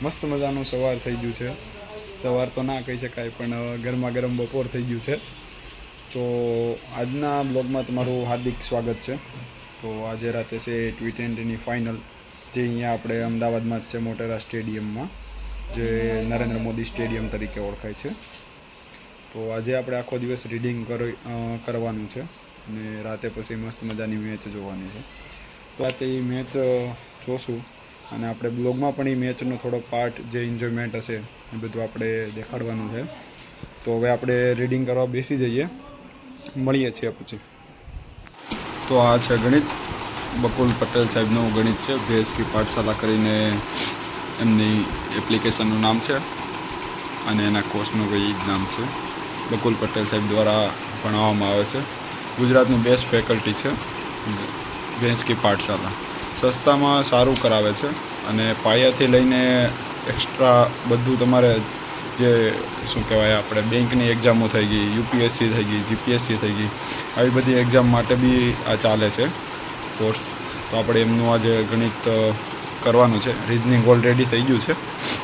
મસ્ત મજાનું સવાર થઈ ગયું છે. સવાર તો ના કહી શકાય, પણ ગરમા ગરમ બપોર થઈ ગયું છે. તો આજના બ્લોગમાં તમારું હાર્દિક સ્વાગત છે. તો આજે રાતે છે T20ની ફાઇનલ, જે અહીંયા આપણે અમદાવાદમાં જ છે, મોટેરા સ્ટેડિયમમાં, જે નરેન્દ્ર મોદી સ્ટેડિયમ તરીકે ઓળખાય છે. તો આજે આપણે આખો દિવસ રીડિંગ કરવાનું છે અને રાતે પછી મસ્ત મજાની મેચ જોવાની છે. તો રાતે એ મેચ જોશું અને આપણે બ્લોગમાં પણ એ મેચનો થોડો પાર્ટ, જે એન્જોયમેન્ટ હશે એ બધું આપણે દેખાડવાનું છે. તો હવે આપણે રીડિંગ કરવા બેસી જઈએ, મળીએ છીએ પછી. તો આ છે ગણિત, બકુલ પટેલ સાહેબનું ગણિત છે. ભેજકી પાઠશાલા કરીને એમની એપ્લિકેશનનું નામ છે અને એના કોર્સનું કંઈ જ નામ છે. બકુલ પટેલ સાહેબ દ્વારા ભણાવવામાં આવે છે. ગુજરાતનું બેસ્ટ ફેકલ્ટી છે ભેજકી પાઠશાલા. સસ્તામાં સારું કરાવે છે અને પાયાથી લઈને એક્સ્ટ્રા બધું તમારે, જે શું કહેવાય, આપણે બેંકની એક્ઝામો થઈ ગઈ, UPSC થઈ ગઈ, GPSC થઈ ગઈ, આવી બધી એક્ઝામ માટે બી આ ચાલે છે કોર્સ. તો આપણે એમનું આજે ગણિત કરવાનું છે. રિઝનિંગ ઓલરેડી થઈ ગયું છે,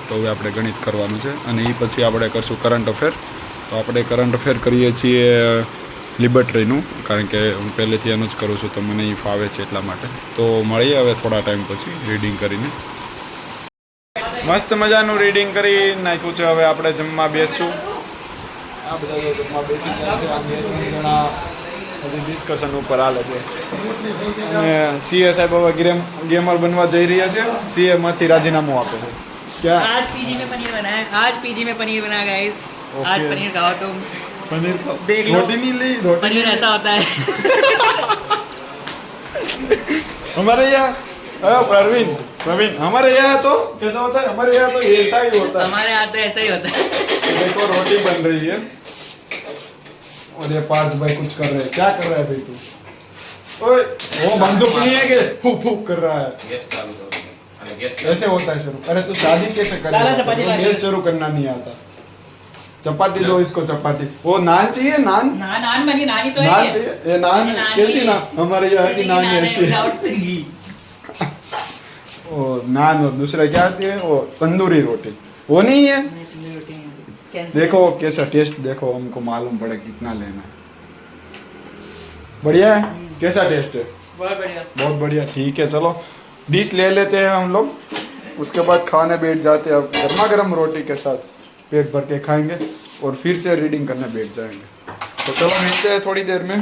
તો હવે આપણે ગણિત કરવાનું છે અને એ પછી આપણે કરશું કરંટ અફેર. તો આપણે કરંટ અફેર કરીએ છીએ લિબર્ટરીનું, કારણ કે હું પહેલેથી એનું જ કરું છું, તો મને એ ફાવે છે એટલા માટે. તો મળીએ હવે થોડા ટાઈમ પછી રીડિંગ કરીને. મસ્ત મજાનું રીડિંગ કરી નાખ્યું છે. હવે આપણે જમવા બેસશું. આ બધા જમવા બેસી ગયા છે. આ 2 જણા હજી ડિસ્કશન ઉપર હાલે છે અને CA સાહેબ હવે ગેમર બનવા જઈ રહ્યા છે. CA માંથી રાજીનામું આપે છે. क्या आज पीजी में पनीर बना है, आज पीजी में पनीर बना गाइस। आज पनीर खाओ तुम, पनीर खाओ, देख लो रोटी नहीं ली, रोटी पनीर ऐसा होता है। हमारे यहाँ प्रवीण हमारे यहाँ तो कैसा होता है, हमारे यहाँ तो ऐसा ही होता है, हमारे यहाँ तो ऐसा ही होता है। देखो रोटी बन रही है और ये पार्थ भाई कुछ कर रहे हैं. क्या कर रहा है भाई तू? ओए वो बंदूक नहीं है कि फूक फूक कर रहा है. गैस चालू करो અને ગેસ ऐसे होता है शुरू. अरे तू शादी कैसे लाला करेगा? चपाती तो गैस शुरू करना नहीं आता. चपाती दो इसको, चपाती. वो नान चाहिए, नान नान बनी, नानी तो है नान ये। चाहिए. ये नान ये नान कैसी नहीं नान? हमारे यहाँ की नान ऐसी है. है। वो नान और दूसरा क्या आती है, वो तंदूरी रोटी. वो नहीं है. देखो कैसा टेस्ट, देखो हमको मालूम पड़े कितना लेना है. बढ़िया है. कैसा टेस्ट है? बहुत बढ़िया। बहुत बढ़िया. ठीक है, चलो डिश ले लेते हैं हम लोग, उसके बाद खाने बैठ जाते हैं. अब गर्मा गर्म रोटी के साथ पेट भर के खाएंगे और फिर से रीडिंग करने बैठ जाएंगे. तो चलो मिलते हैं थोड़ी देर में.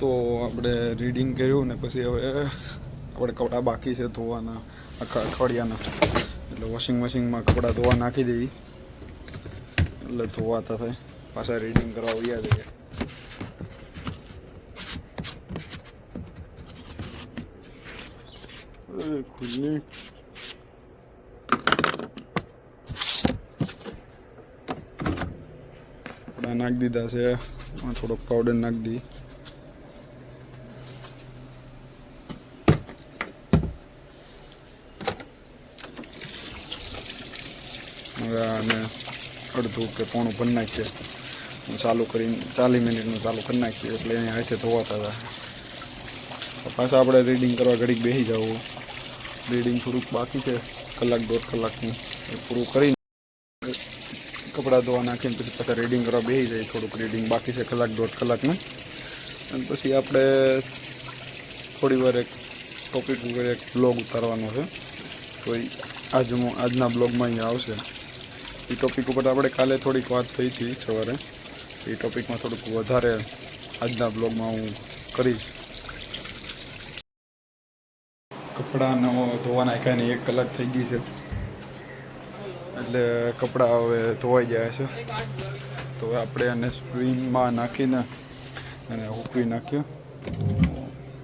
તો આપણે રીડિંગ કર્યું ને પછી હવે આપણે કપડાં બાકી છે ધોવાના, આખા અઠવાડિયાના, એટલે વોશિંગ મશીનમાં કપડાં ધોવા નાખી દઈએ એટલે ધોવાતા થાય. પાછા રીડિંગ કરવા આવ્યા જઈએ. ખુલ્લી કપડાં નાખી દીધા છે. થોડોક પાવડર નાખી દઈએ. હવે આને અડધું કે પોણું ભરી નાખીએ. હું ચાલુ કરીને 40 મિનિટનું ચાલુ કરી નાખીએ એટલે અહીંયા હાથે ધોવાતા હતા. પાછા આપણે રીડિંગ કરવા ઘડીક બેસી જવું. રીડિંગ થોડુંક બાકી છે, 1-1.5 કલાકનું, એ પૂરું કરીને કપડાં ધોવા નાખીને પછી પાછા રીડિંગ કરવા બેસી જાય. થોડુંક રીડિંગ બાકી છે 1-1.5 કલાકનું. અને પછી આપણે થોડી વાર એક ટોપિક ઉપર એક બ્લોગ ઉતારવાનો છે. તો એ આજના બ્લોગમાં અહીંયા આવશે. એ ટોપિક ઉપર આપણે કાલે થોડીક વાત થઈ હતી સવારે. એ ટોપિકમાં થોડુંક વધારે આજના બ્લોગમાં હું કરીશ. કપડાં ધોવા નાખ્યા ને 1 કલાક થઈ ગઈ છે, એટલે કપડાં હવે ધોવાઈ ગયા છે. તો હવે આપણે આને સ્પિનમાં નાખીને અને હૂકવી નાખ્યું.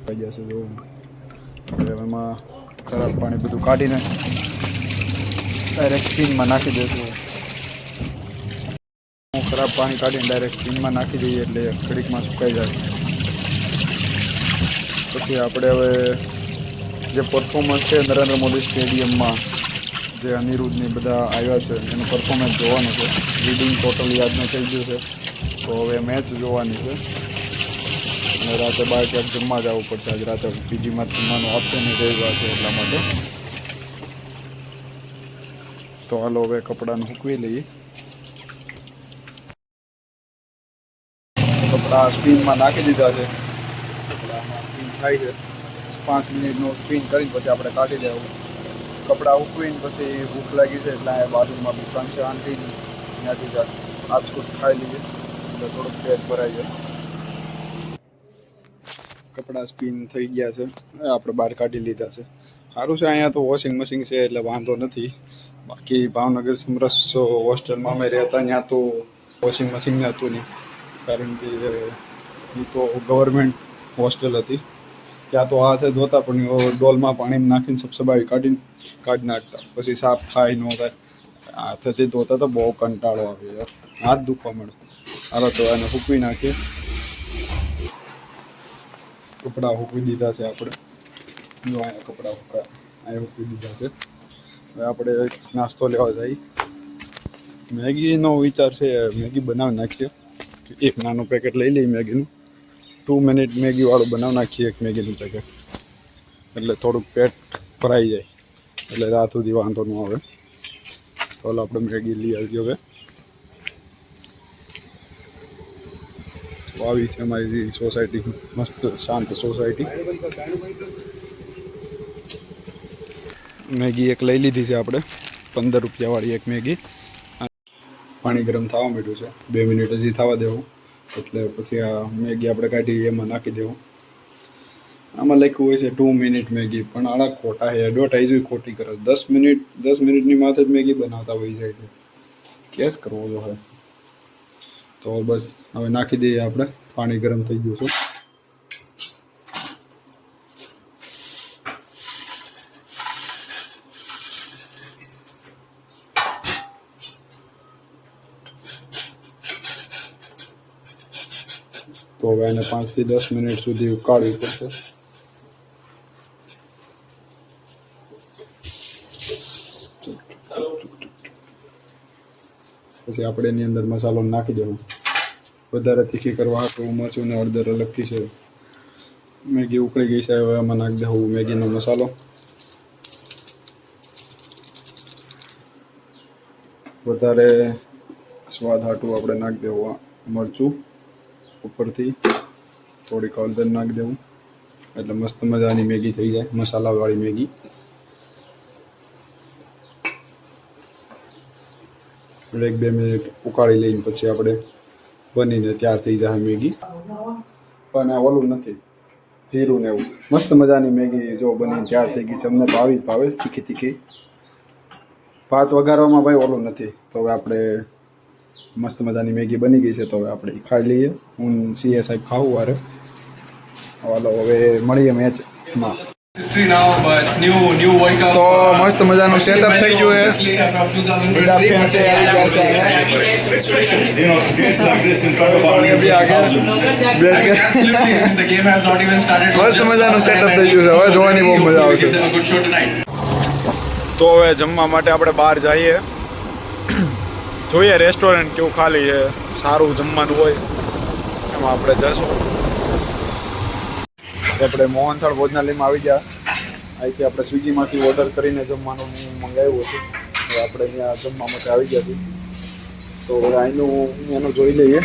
થઈ જશે જો. આપણે એમાં ખરાબ પાણી બધું કાઢીને ડાયરેક્ટ સ્પિનમાં નાખી દઈશું. ખરાબ પાણી કાઢીને ડાયરેક્ટ સ્પિનમાં નાખી દઈએ એટલે ઘડીકમાં સુકાઈ જાય. પછી આપણે હવે જે પરફોર્મન્સ છે નરેન્દ્ર મોદી સ્ટેડિયમમાં, જે અનિરુદ્ધની બધા આવ્યા છે એનું પરફોર્મન્સ જોવાનું છે. રીડિંગ ટોટલી આજનું થઈ ગયું છે, તો હવે મેચ જોવાની છે. અને રાતે બહાર ક્યાંક જમવા જવું પડશે. આજ રાતે પીજીમાં જમવાનું આપશે ને રવિવાર છે એટલા માટે. તો હાલો હવે કપડાને સૂકવી લઈએ. કપડાં સ્પિનમાં નાખી દીધા છે. કપડામાં સ્પિન થાય છે. 5 મિનિટનો સ્પિન કરીને પછી આપણે કાઢી દેવું. કપડાં સૂકવીને પછી ભૂખ લાગી છે એટલે અહીંયા બાજુમાં દુકાન છે આંટીની, ત્યાંથી રાજકોટ ખાઈ લઈએ એટલે થોડુંક પેટ ભરાઈ જાય. કપડાં સ્પિન થઈ ગયા છે, આપણે બહાર કાઢી લીધા છે. સારું છે અહીંયા તો વોશિંગ મશીન છે એટલે વાંધો નથી. બાકી ભાવનગર સમરસ હોસ્ટેલમાં અમે રહેતા ત્યાં તો વોશિંગ મશીન હતું નહીં, કારણ કે એ તો ગવર્મેન્ટ હોસ્ટેલ હતી. ત્યાં તો હાથે ધોતા પણ ડોલમાં પાણી નાખીને સબસબાવી કાઢી નાખતા, પછી સાફ થાય ન થાય. હાથેથી ધોતા તો બહુ કંટાળો આવે યાર, હાથ દુખવા મળે. હાલો તો એને સૂકવી નાખીએ. કપડાં સૂકવી દીધા છે આપણે. જો અહીંયા કપડાં અહીંયા સૂકવી દીધા છે. હવે આપણે નાસ્તો લેવા જઈએ. મેગીનો વિચાર છે, મેગી બનાવી નાખીએ. એક નાનું પેકેટ લઈ લઈએ મેગીનું. 2 મિનિટ મેગીવાળું બનાવી નાખીએ એક મેગીનું પેકેટ, એટલે થોડુંક પેટ ભરાઈ જાય, એટલે રાત સુધી વાંધો ન આવે. તો આપણે મેગી લઈ આવી. હવે તો આવી છે અમારી સોસાયટી, મસ્ત શાંત સોસાયટી. મેગી એક લઈ લીધી છે આપણે, 15 રૂપિયાવાળી એક મેગી. પાણી ગરમ થવા માંડ્યું છે, 2 મિનિટ હજી થવા દેવું, એટલે પછી આ મેગી આપણે કાઢી એમાં નાખી દેવું. આમાં લખ્યું હોય છે 2 મિનિટ મેગી, પણ આડા ખોટા છે, એડવર્ટાઇઝ ખોટી કરે. 10 મિનિટની માથે જ મેગી બનાવતા હોઈ જાય છે. કેસ કરવો જોઈએ. તો બસ હવે નાખી દઈએ આપણે. પાણી ગરમ થઈ ગયું છે. તો હવે એને 5 થી 10 મિનિટ સુધી ઉકાળવી પડશે. પછી આપણે એની અંદર મસાલો નાખી દેવો. વધારે તીખી કરવા હાટું મરચું ને હળદર અલગથી છે. મેગી ઉકળી ગઈ છે, હવે એમાં નાખી દેવું મેગીનો મસાલો. વધારે સ્વાદ હાટું આપણે નાખી દેવું મરચું ઉપરથી, થોડીક હળદર નાખી દેવું, એટલે મસ્ત મજાની મેગી થઈ જાય, મસાલાવાળી મેગી. એટલે 1-2 મિનિટ ઉકાળી લઈને પછી આપણે બનીને તૈયાર થઈ જાય મેગી. પણ આ ઓલું નથી, જીરું ને એવું. મસ્ત મજાની મેગી જો બનીને તૈયાર થઈ ગઈ છે. અમને તો આવી જ ભાવે, તીખી તીખી. ભાત વઘારવામાં ભાઈ ઓલું નથી. તો હવે આપણે મસ્ત મજાની મેગી બની ગઈ છે, તો હવે આપણે ખાઈ લઈએ. હું સીએ સાહેબ ખાવું વારે. હાલો હવે મળીએ મેચમાં. તો મસ્ત મજાનું સેટઅપ થઈ ગયું છે. બધા ફેન્સ આવી ગયા છે. મસ્ત મજાનું સેટઅપ થઈ ગયું છે. હવે જોવાની બહુ મજા આવશે. તો હવે જમવા માટે આપણે બહાર જઈએ, જોઈએ રેસ્ટોરન્ટ કેવું ખાલી છે, સારું જમવાનું હોય એમાં આપણે જઈશું. આપણે મોહનથાળ ભોજનાલયમાં આવી ગયા. અહીંથી આપણે સ્વિગીમાંથી ઓર્ડર કરીને જમવાનું મંગાવ્યું હતું. હવે આપણે અહીંયા જમવા માટે આવી ગયા હતી. તો હવે અહીંનું એનું જોઈ લઈએ.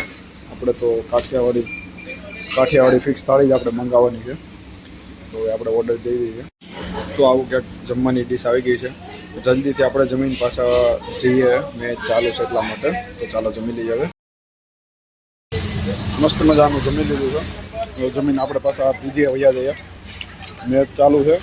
આપણે તો કાઠિયાવાડી ફિક્સ થાળી જ આપણે મંગાવવાની છે. તો હવે આપણે ઓર્ડર દઈ દઈએ. તો આવું ક્યાંક જમવાની ડીશ આવી ગઈ છે. જલ્દીથી આપણે જમીન પાછા જઈએ, મેચ ચાલુ છે એટલા માટે. તો ચાલો જમી લઈએ. હવે મસ્ત મજાનું જમી લીધું છે. હવે જમીન આપણે પાછા પીજીએ વયા જઈએ. મેચ ચાલુ છે.